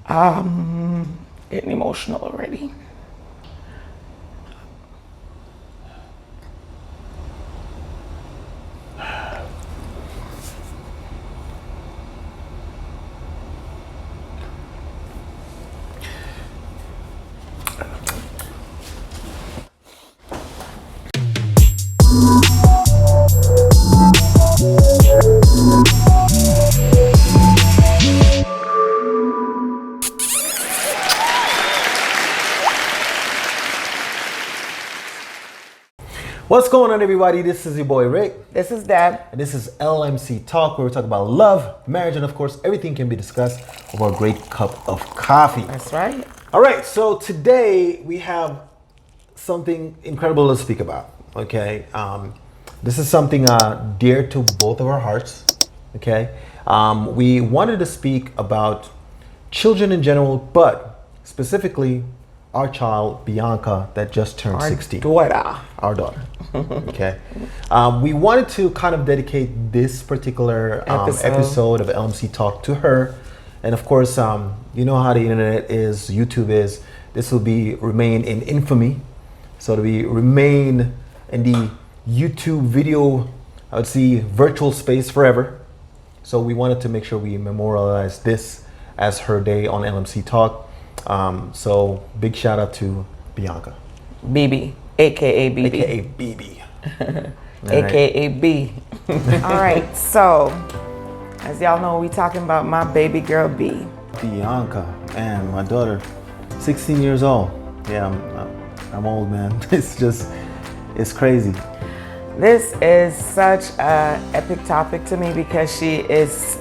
Getting emotional already. What's going on, everybody? This is your boy Rick. This is Deb. And this is LMC Talk, where we talk about love, marriage, and of course, everything can be discussed over a great cup of coffee. That's right. All right, so today we have something incredible to speak about, okay? This is something dear to both of our hearts, okay? We wanted to speak about children in general, but specifically our child, Bianca, that just turned 16. Our daughter. Okay. We wanted to kind of dedicate this particular episode of LMC Talk to her. And of course, you know how the internet is, YouTube is. This will remain in infamy. So it'll remain in the YouTube video, I would say, virtual space forever. So we wanted to make sure we memorialize this as her day on LMC Talk. So big shout out to Bianca. BB, aka BB. AKA BB. AKA B. All right, so as y'all know, we talking about my baby girl B. Bianca, man, my daughter, 16 years old. Yeah, I'm old, man. It's crazy. This is such a epic topic to me because she is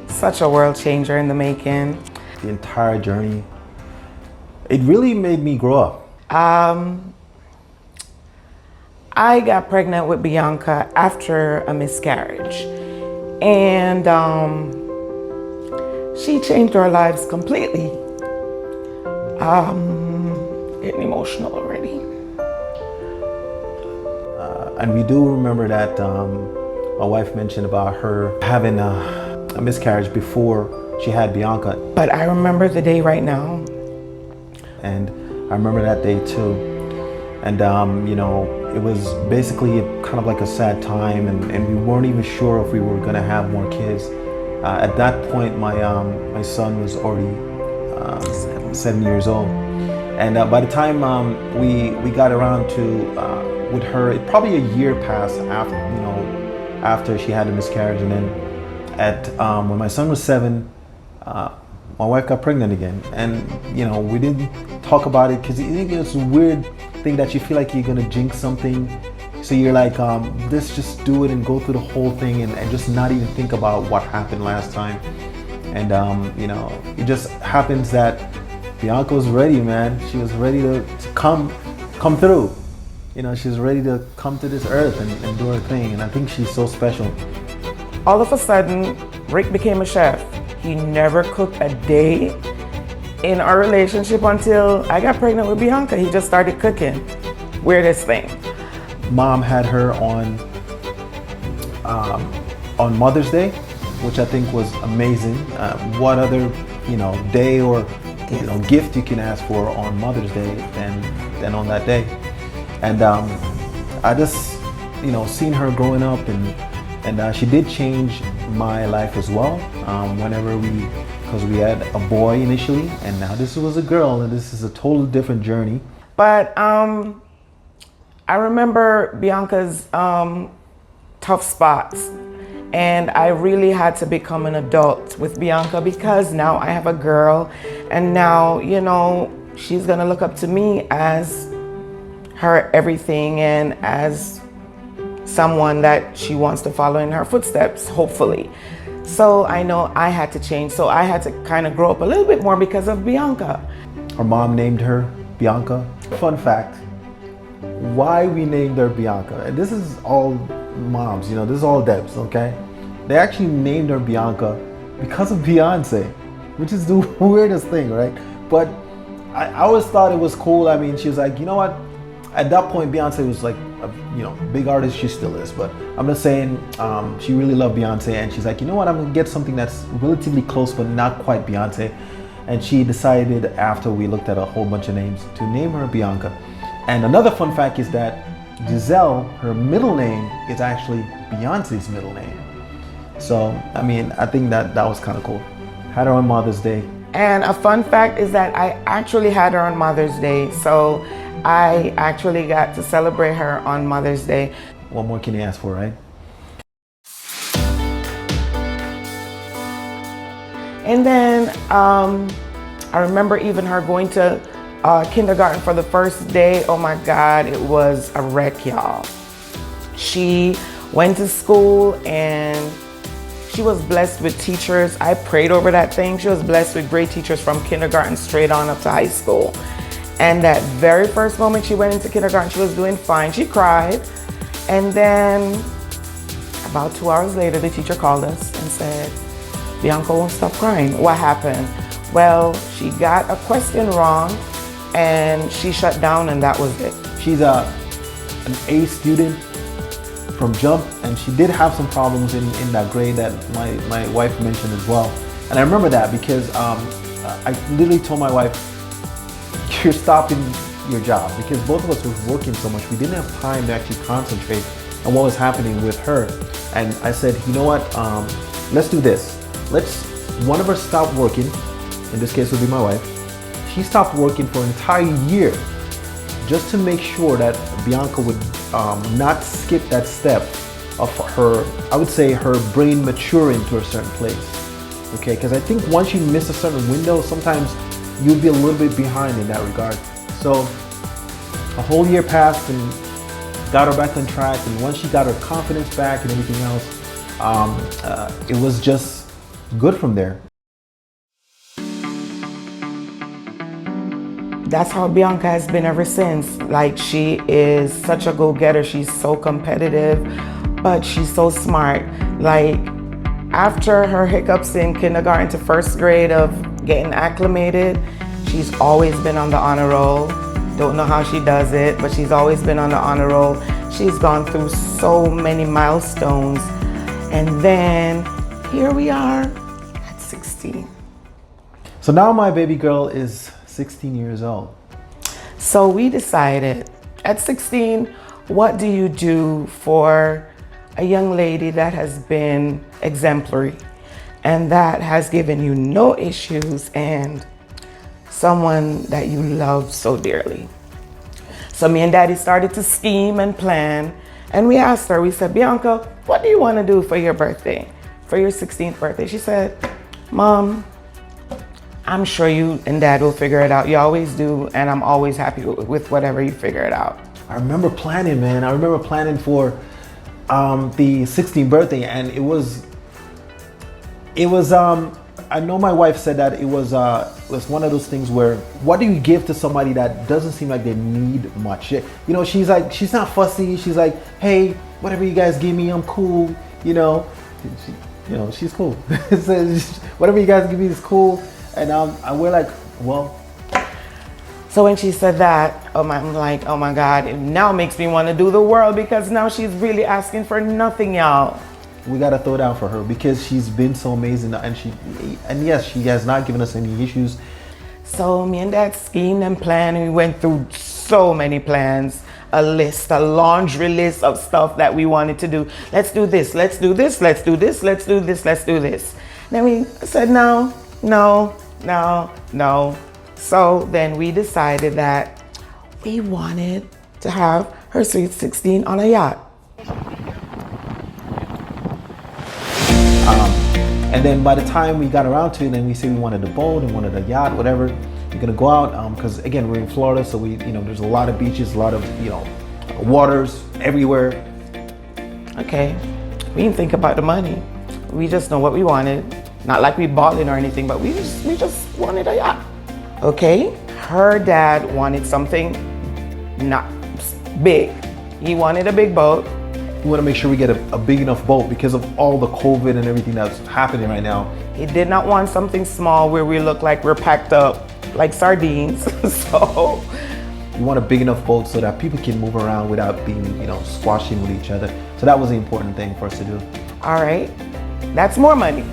such a world changer in the making. The entire journey, it really made me grow up. I got pregnant with Bianca after a miscarriage, and she changed our lives completely. Getting emotional already. And we do remember that my wife mentioned about her having a miscarriage before she had Bianca. But I remember the day right now. And I remember that day too. And you know, it was basically kind of like a sad time, and we weren't even sure if we were gonna have more kids. At that point, my son was already 7 years old. And by the time we got around to with her, it probably a year passed after she had a miscarriage. And then when my son was 7, my wife got pregnant again. And you know, we didn't talk about it because it's a weird thing that you feel like you're gonna jinx something, so you're like, let's just do it and go through the whole thing and just not even think about what happened last time. And you know, it just happens that Bianca was ready, man. She was ready to come through. You know, she's ready to come to this earth and do her thing. And I think she's so special. All of a sudden, Rick became a chef. He never cooked a day in our relationship until I got pregnant with Bianca. He just started cooking. Weirdest thing. Mom had her on Mother's Day, which I think was amazing. What other, you know, day or gift you can ask for on Mother's Day than on that day? And I just, you know, seen her growing up, and she did change my life as well. Because we had a boy initially, and now this was a girl, and this is a totally different journey. But I remember Bianca's tough spots, and I really had to become an adult with Bianca because now I have a girl, and now, you know, she's gonna look up to me as her everything and as someone that she wants to follow in her footsteps, hopefully. So I know I had to change. So I had to kind of grow up a little bit more because of Bianca. Our mom named her Bianca. Fun fact, why we named her Bianca, and this is all moms, you know, this is all Debs, okay? They actually named her Bianca because of Beyonce, which is the weirdest thing, right? But I always thought it was cool. I mean, she was like, you know what? At that point, Beyonce was like a, you know, big artist. She still is, but I'm just saying, she really loved Beyonce, and she's like, you know what? I'm gonna get something that's relatively close, but not quite Beyonce. And she decided, after we looked at a whole bunch of names, to name her Bianca. And another fun fact is that Giselle, her middle name is actually Beyonce's middle name. So, I mean, I think that was kind of cool. Had her on Mother's Day. And a fun fact is that I actually had her on Mother's Day. So I actually got to celebrate her on Mother's Day. What more can you ask for, right? And then I remember even her going to kindergarten for the first day. Oh my God, it was a wreck, y'all. She went to school and she was blessed with teachers. I prayed over that thing. She was blessed with great teachers from kindergarten straight on up to high school. And that very first moment she went into kindergarten, she was doing fine. She cried. And then about 2 hours later, the teacher called us and said, Bianca won't stop crying. What happened? Well, she got a question wrong and she shut down, and that was it. She's an A student from jump, and she did have some problems in that grade that my wife mentioned as well. And I remember that because I literally told my wife, you're stopping your job, because both of us were working so much. We didn't have time to actually concentrate on what was happening with her. And I said, you know what, let's do this. One of us stop working, in this case would be my wife. She stopped working for an entire year just to make sure that Bianca would not skip that step of her, I would say, her brain maturing to a certain place. Okay, because I think once you miss a certain window, sometimes you'll be a little bit behind in that regard. So a whole year passed and got her back on track, and once she got her confidence back and everything else, it was just good from there. That's how Bianca has been ever since. Like, she is such a go-getter. She's so competitive, but she's so smart. Like, after her hiccups in kindergarten to first grade of getting acclimated, she's always been on the honor roll. Don't know how she does it, but she's always been on the honor roll. She's gone through so many milestones. And then here we are at 16. So now my baby girl is 16 years old. So we decided at 16, what do you do for a young lady that has been exemplary and that has given you no issues and someone that you love so dearly? So me and Daddy started to scheme and plan, and we asked her, we said, Bianca, what do you want to do for your birthday, for your 16th birthday? She said, Mom, I'm sure you and Dad will figure it out. You always do, and I'm always happy with whatever you figure it out. I remember planning, man. I remember planning for the 16th birthday, and it was I know my wife said that it was one of those things where, what do you give to somebody that doesn't seem like they need much? You know, she's like, she's not fussy. She's like, hey, whatever you guys give me, I'm cool. You know, she's cool. So whatever you guys give me is cool. And we're like, well. So when she said that, I'm like, oh my God, it now makes me want to do the world, because now she's really asking for nothing, y'all. We gotta throw down for her because she's been so amazing, and yes, she has not given us any issues. So me and Dad schemed and planned, and we went through so many plans, a laundry list of stuff that we wanted to do. Let's do this, let's do this, let's do this, let's do this, let's do this. Then we said no. So then we decided that we wanted to have her sweet 16 on a yacht. And then by the time we got around to it, then we said we wanted a boat and wanted a yacht, whatever. We're gonna go out because again, we're in Florida, so there's a lot of beaches, a lot of waters everywhere. Okay, we didn't think about the money. We just know what we wanted. Not like we bought it or anything, but we just wanted a yacht. Okay, her dad wanted something not big. He wanted a big boat. We want to make sure we get a big enough boat because of all the COVID and everything that's happening right now. He did not want something small where we look like we're packed up like sardines. So we want a big enough boat so that people can move around without being, squashing with each other. So that was the important thing for us to do. All right, that's more money.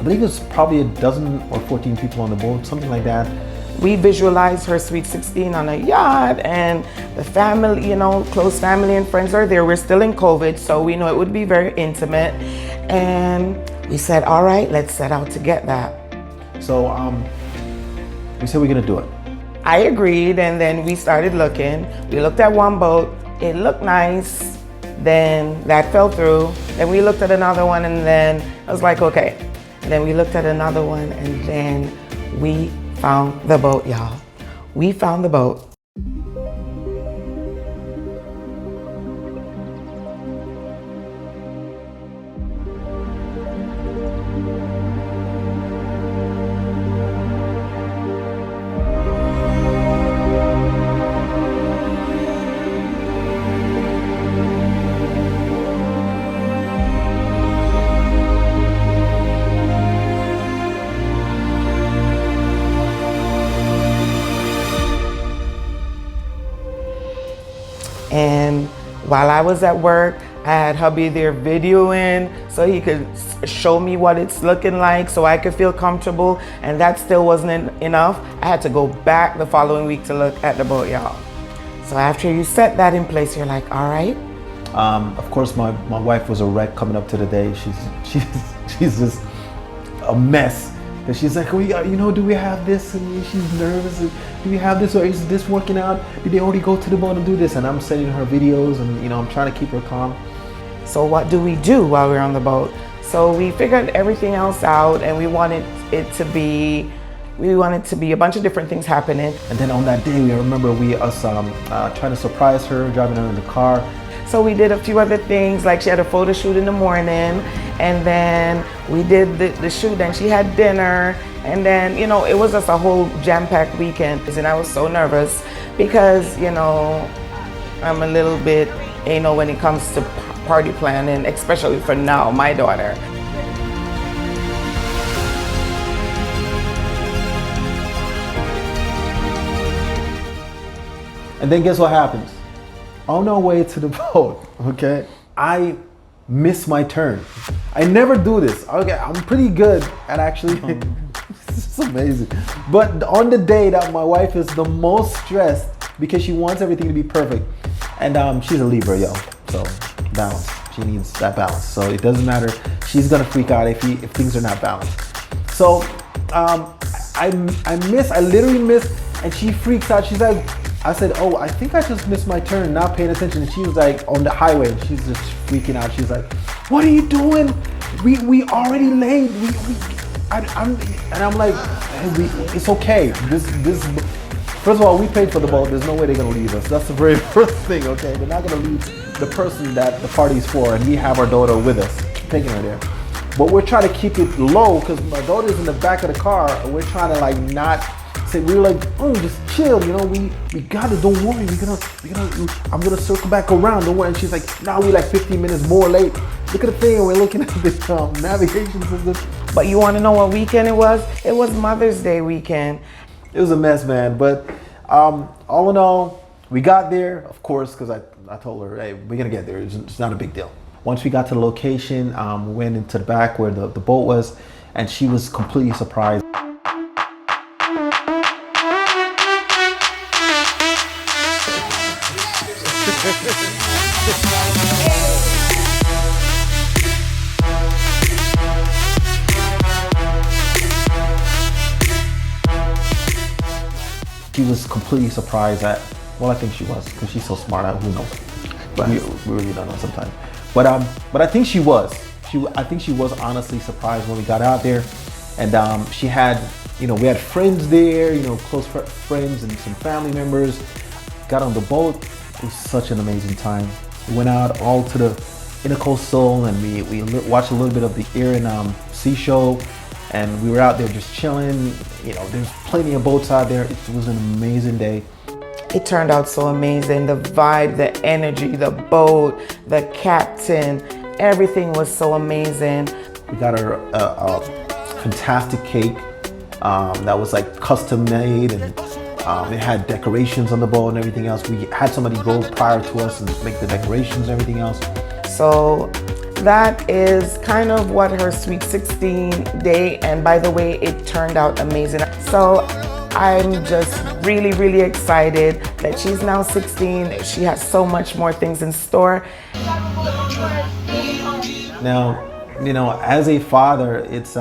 I believe it's probably a dozen or 14 people on the boat, something like that. We visualized her sweet 16 on a yacht, and the family, you know, close family and friends are there. We're still in COVID, so we know it would be very intimate. And we said, all right, let's set out to get that. So we said we're gonna do it. I agreed, and then we started looking. We looked at one boat, it looked nice, then that fell through. Then we looked at another one, and then I was like, okay. And then we looked at another one, and then we found the boat, y'all. We found the boat. And while I was at work, I had hubby there videoing so he could show me what it's looking like so I could feel comfortable, and that still wasn't enough. I had to go back the following week to look at the boat, y'all. So after you set that in place, you're like, all right. Of course, my wife was a wreck coming up to the day. She's just a mess. And she's like, do we have this? And she's nervous. Do we have this, or is this working out? Did they already go to the boat and do this? And I'm sending her videos, and I'm trying to keep her calm. So what do we do while we're on the boat? So we figured everything else out, and we wanted to be a bunch of different things happening. And then on that day, I remember us trying to surprise her, driving her in the car. So we did a few other things, like she had a photo shoot in the morning, and then we did the shoot, and she had dinner, and then, it was just a whole jam-packed weekend. And I was so nervous because, I'm a little bit anal when it comes to party planning, especially for now, my daughter. And then guess what happens? On our way to the boat, okay, I miss my turn. I never do this. Okay, I'm pretty good at actually, it's amazing. But on the day that my wife is the most stressed because she wants everything to be perfect, and she's a Libra, yo, so balance. She needs that balance. So it doesn't matter. She's gonna freak out if things are not balanced. So I literally miss, and she freaks out. She's like, I said, oh, I think I just missed my turn, not paying attention. And she was like on the highway, and she's just freaking out. She's like, what are you doing? We already late. And I'm like, hey, it's okay. This. First of all, we paid for the boat. There's no way they're gonna leave us. That's the very first thing, okay? They're not gonna leave the person that the party's for, and we have our daughter with us, taking her there. But we're trying to keep it low because my daughter's in the back of the car, and we're trying to like not. We were like, oh, just chill, we got it, don't worry, I'm gonna circle back around, don't worry. And she's like, now we like 15 minutes more late. Look at the thing, and we're looking at the navigation system. But you wanna know what weekend it was? It was Mother's Day weekend. It was a mess, man, but all in all, we got there, of course, because I told her, hey, we're gonna get there, it's not a big deal. Once we got to the location, we went into the back where the boat was, and she was completely surprised. She was completely surprised at, well, I think she was, because she's so smart. Who knows? But we really don't know sometimes. But I think she was. I think she was honestly surprised when we got out there, and she had, we had friends there, close friends and some family members. Got on the boat. It was such an amazing time. We went out all to the intercoastal, and we watched a little bit of the Air and Sea show, and we were out there just chilling. There's plenty of boats out there. It was an amazing day. It turned out so amazing. The vibe, the energy, the boat, the captain, everything was so amazing. We got her a fantastic cake that was like custom made, and it had decorations on the boat and everything else. We had somebody go prior to us and make the decorations and everything else. So that is kind of what her sweet 16 day, and by the way, it turned out amazing. So I'm just really, really excited that she's now 16. She has so much more things in store. Now, you know, as a father, it's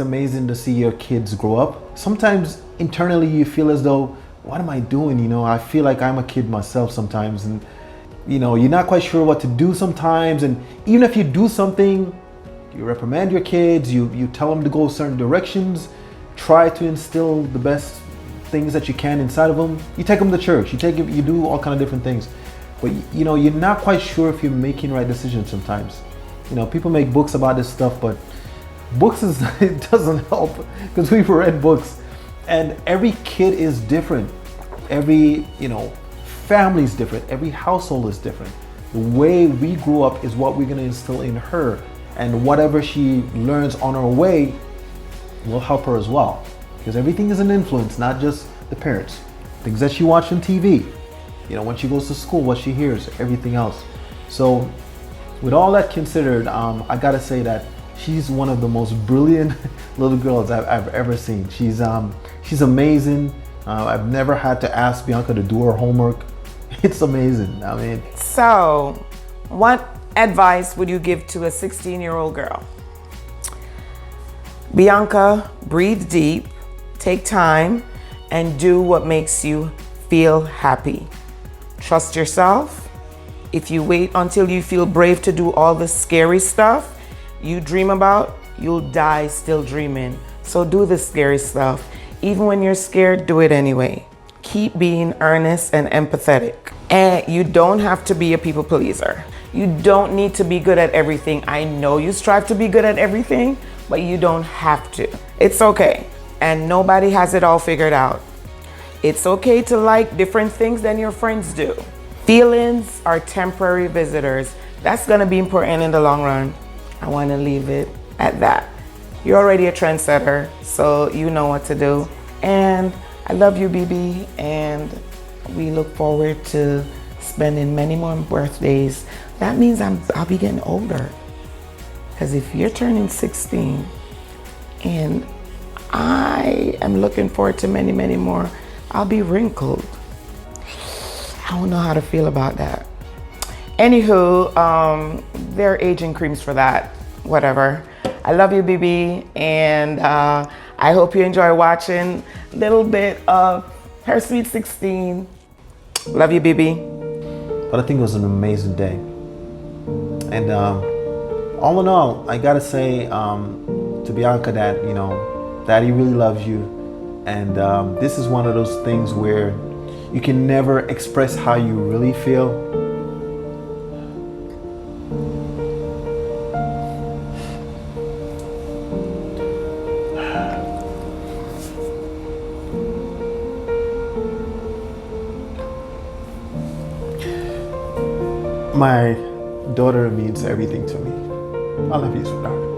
amazing to see your kids grow up. Sometimes internally you feel as though, what am I doing? You know, I feel like I'm a kid myself sometimes, and you know, you're not quite sure what to do sometimes. And even if you do something, you reprimand your kids, you tell them to go certain directions, try to instill the best things that you can inside of them. You take them to church, you do all kind of different things, but you know, you're not quite sure if you're making right decisions sometimes. You know, people make books about this stuff, but books it doesn't help, because we've read books, and every kid is different. Every, you know, family is different. Every household is different. The way we grew up is what we're going to instill in her, and whatever she learns on her way will help her as well, because everything is an influence, not just the parents. Things that she watches on TV, you know, when she goes to school, what she hears, everything else. So with all that considered, I gotta say that she's one of the most brilliant little girls I've ever seen. She's amazing. I've never had to ask Bianca to do her homework. It's amazing. I mean. So, what advice would you give to a 16-year-old girl? Bianca, breathe deep, take time, and do what makes you feel happy. Trust yourself. If you wait until you feel brave to do all the scary stuff you dream about, you'll die still dreaming. So do the scary stuff. Even when you're scared, do it anyway. Keep being earnest and empathetic. And you don't have to be a people pleaser. You don't need to be good at everything. I know you strive to be good at everything, but you don't have to. It's okay. And nobody has it all figured out. It's okay to like different things than your friends do. Feelings are temporary visitors. That's gonna be important in the long run. I wanna leave it at that. You're already a trendsetter, so you know what to do. And I love you, BB, and we look forward to spending many more birthdays. That means I'll be getting older. Because if you're turning 16, and I am looking forward to many, many more, I'll be wrinkled. I don't know how to feel about that. Anywho, there are aging creams for that, whatever. I love you, BB, and I hope you enjoy watching a little bit of her Sweet 16. Love you, BB. But I think it was an amazing day. And all in all, I gotta say to Bianca that, you know, Daddy really loves you. And this is one of those things where you can never express how you really feel. My daughter means everything to me. I love you, sweetheart.